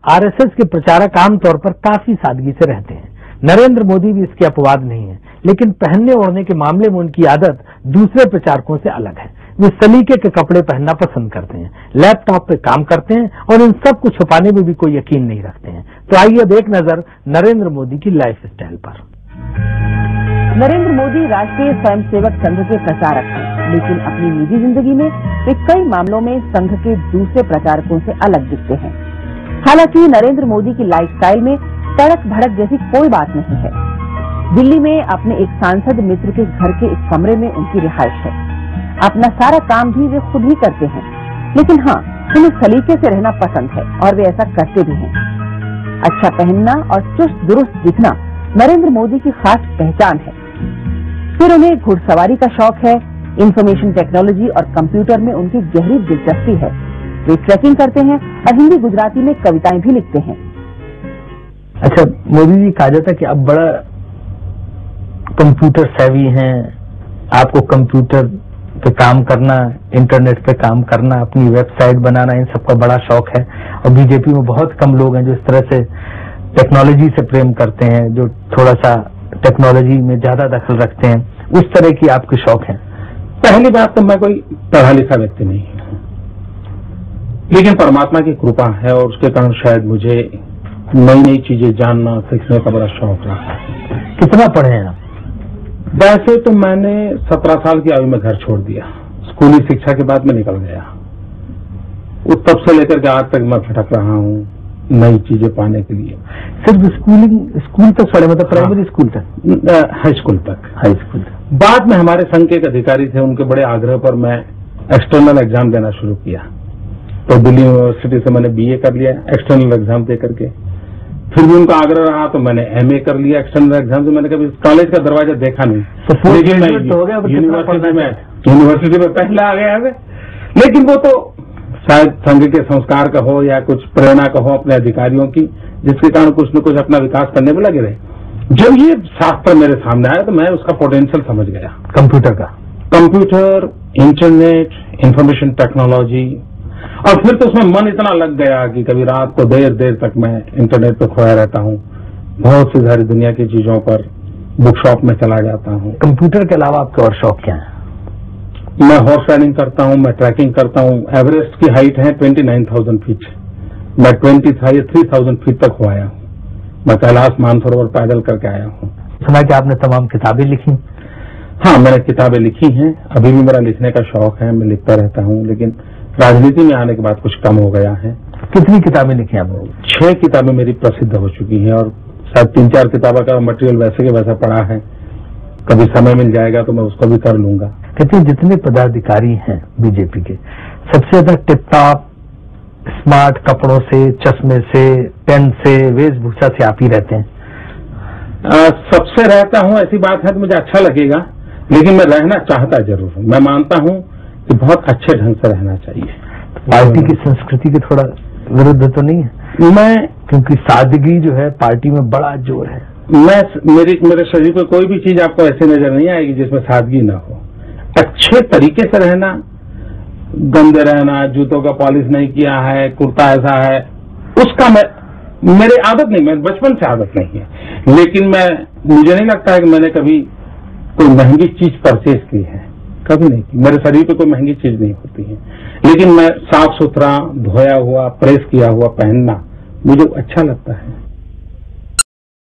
RSS के प्रचारक आमतौर पर काफी सादगी से रहते हैं। नरेंद्र मोदी भी इसके अपवाद नहीं है, लेकिन पहनने ओढ़ने के मामले में उनकी आदत दूसरे प्रचारकों से अलग है। वे सलीके के कपड़े पहनना पसंद करते हैं, लैपटॉप पे काम करते हैं और इन सब को छुपाने में भी कोई यकीन नहीं रखते हैं। तो आइए अब एक नजर नरेंद्र मोदी की लाइफ स्टाइल पर। नरेंद्र मोदी राष्ट्रीय स्वयंसेवक संघ के प्रचारक हैं, लेकिन अपनी निजी जिंदगी में वे कई मामलों में संघ के दूसरे प्रचारकों से अलग दिखते हैं। हालांकि नरेंद्र मोदी की लाइफस्टाइल में तड़क भड़क जैसी कोई बात नहीं है। दिल्ली में अपने एक सांसद मित्र के घर के एक कमरे में उनकी रिहाइश है। अपना सारा काम भी वे खुद ही करते हैं, लेकिन हाँ, उन्हें सलीके से रहना पसंद है और वे ऐसा करते भी हैं। अच्छा पहनना और चुस्त दुरुस्त दिखना नरेंद्र मोदी की खास पहचान है। फिर उन्हें घुड़सवारी का शौक है, इंफॉर्मेशन टेक्नोलॉजी और कंप्यूटर में उनकी गहरी दिलचस्पी है। वे ट्रैकिंग करते हैं और हिंदी गुजराती में कविताएं भी लिखते हैं। अच्छा, मोदी जी कहा जाता है कि अब बड़ा कंप्यूटर सेवी हैं, आपको कंप्यूटर पे काम करना, इंटरनेट पे काम करना, अपनी वेबसाइट बनाना, इन सबका बड़ा शौक है। और बीजेपी में बहुत कम लोग हैं जो इस तरह से टेक्नोलॉजी से प्रेम करते हैं, जो थोड़ा सा टेक्नोलॉजी में ज्यादा दखल रखते हैं। उस तरह की आपके शौक हैं? पहली बात तो मैं कोई पढ़ा लिखा व्यक्ति नहीं हूं, लेकिन परमात्मा की कृपा है और उसके कारण शायद मुझे नई नई चीजें जानना सीखने का बड़ा शौक रहा है। कितना पढ़े हैं आप? वैसे तो मैंने 17 साल की आयु में घर छोड़ दिया। स्कूली शिक्षा के बाद मैं निकल गया। तब से लेकर के आज तक मैं भटक रहा हूँ नई चीजें पाने के लिए। सिर्फ स्कूल तक पढ़े, मतलब प्राइमरी स्कूल तक? हाई स्कूल तक। हाई स्कूल तक। बाद में हमारे संघ के एक अधिकारी थे, उनके बड़े आग्रह पर मैं एक्सटर्नल एग्जाम देना शुरू किया। तो दिल्ली यूनिवर्सिटी से मैंने बीए कर लिया एक्सटर्नल एग्जाम दे करके। फिर भी उनका आग्रह रहा तो मैंने एमए कर लिया एक्सटर्नल एग्जाम से। मैंने कभी कॉलेज का दरवाजा देखा नहीं, तो लेकिन मैं यूनिवर्सिटी में पहला आ गया। लेकिन वो तो शायद संघ के संस्कार का हो या कुछ प्रेरणा का हो अपने अधिकारियों की, जिसके कारण कुछ न कुछ अपना विकास करने में लगे रहे। जब ये शास्त्र मेरे सामने आया तो मैं उसका पोटेंशियल समझ गया। कंप्यूटर, इंटरनेट, इंफॉर्मेशन टेक्नोलॉजी, और फिर तो उसमें मन इतना लग गया कि कभी रात को देर देर तक मैं इंटरनेट पे खोया रहता हूँ। बहुत सी सारी दुनिया की चीजों पर बुक शॉप में चला जाता हूँ। कंप्यूटर के अलावा आपके और शौक क्या है? मैं हॉर्स राइडिंग करता हूँ, मैं ट्रैकिंग करता हूँ। एवरेस्ट की हाइट है 29,000 फीट। मैं 3,000 फीट तक हो आया हूँ। मैं कैलाश मानसरोवर पैदल करके आया हूँ। सुना कि आपने तमाम किताबें लिखी? हाँ, मैंने किताबें लिखी हैं। अभी भी मेरा लिखने का शौक है, मैं लिखता रहता हूँ, लेकिन राजनीति में आने के बाद कुछ कम हो गया है। कितनी किताबें लिखी आपने? 6 किताबें मेरी प्रसिद्ध हो चुकी हैं और शायद 3-4 किताबों का मटेरियल वैसे के वैसा पड़ा है। कभी समय मिल जाएगा तो मैं उसको भी कर लूंगा। कहते हैं जितने पदाधिकारी हैं बीजेपी के, सबसे ज्यादा टिप-टॉप स्मार्ट कपड़ों से, चश्मे से, पेन से, वेशभूषा से आप ही रहते हैं। सबसे रहता हूं ऐसी बात है तो मुझे अच्छा लगेगा, लेकिन मैं रहना चाहता जरूर हूं। मैं मानता हूं कि बहुत अच्छे ढंग से रहना चाहिए। पार्टी की संस्कृति के थोड़ा विरुद्ध तो नहीं है? मैं, क्योंकि सादगी जो है पार्टी में बड़ा जोर है। मेरे शरीर पर कोई भी चीज आपको ऐसे नजर नहीं आएगी जिसमें सादगी ना हो। अच्छे तरीके से रहना, गंदे रहना, जूतों का पॉलिश नहीं किया है, कुर्ता ऐसा है, उसका मेरी आदत नहीं, मैं बचपन से आदत नहीं है। लेकिन मुझे नहीं लगता है कि मैंने कभी कोई महंगी चीज परचेज की है, कभी नहीं की। मेरे शरीर पे कोई महंगी चीज नहीं होती है, लेकिन मैं साफ सुथरा, धोया हुआ, प्रेस किया हुआ पहनना मुझे अच्छा लगता है।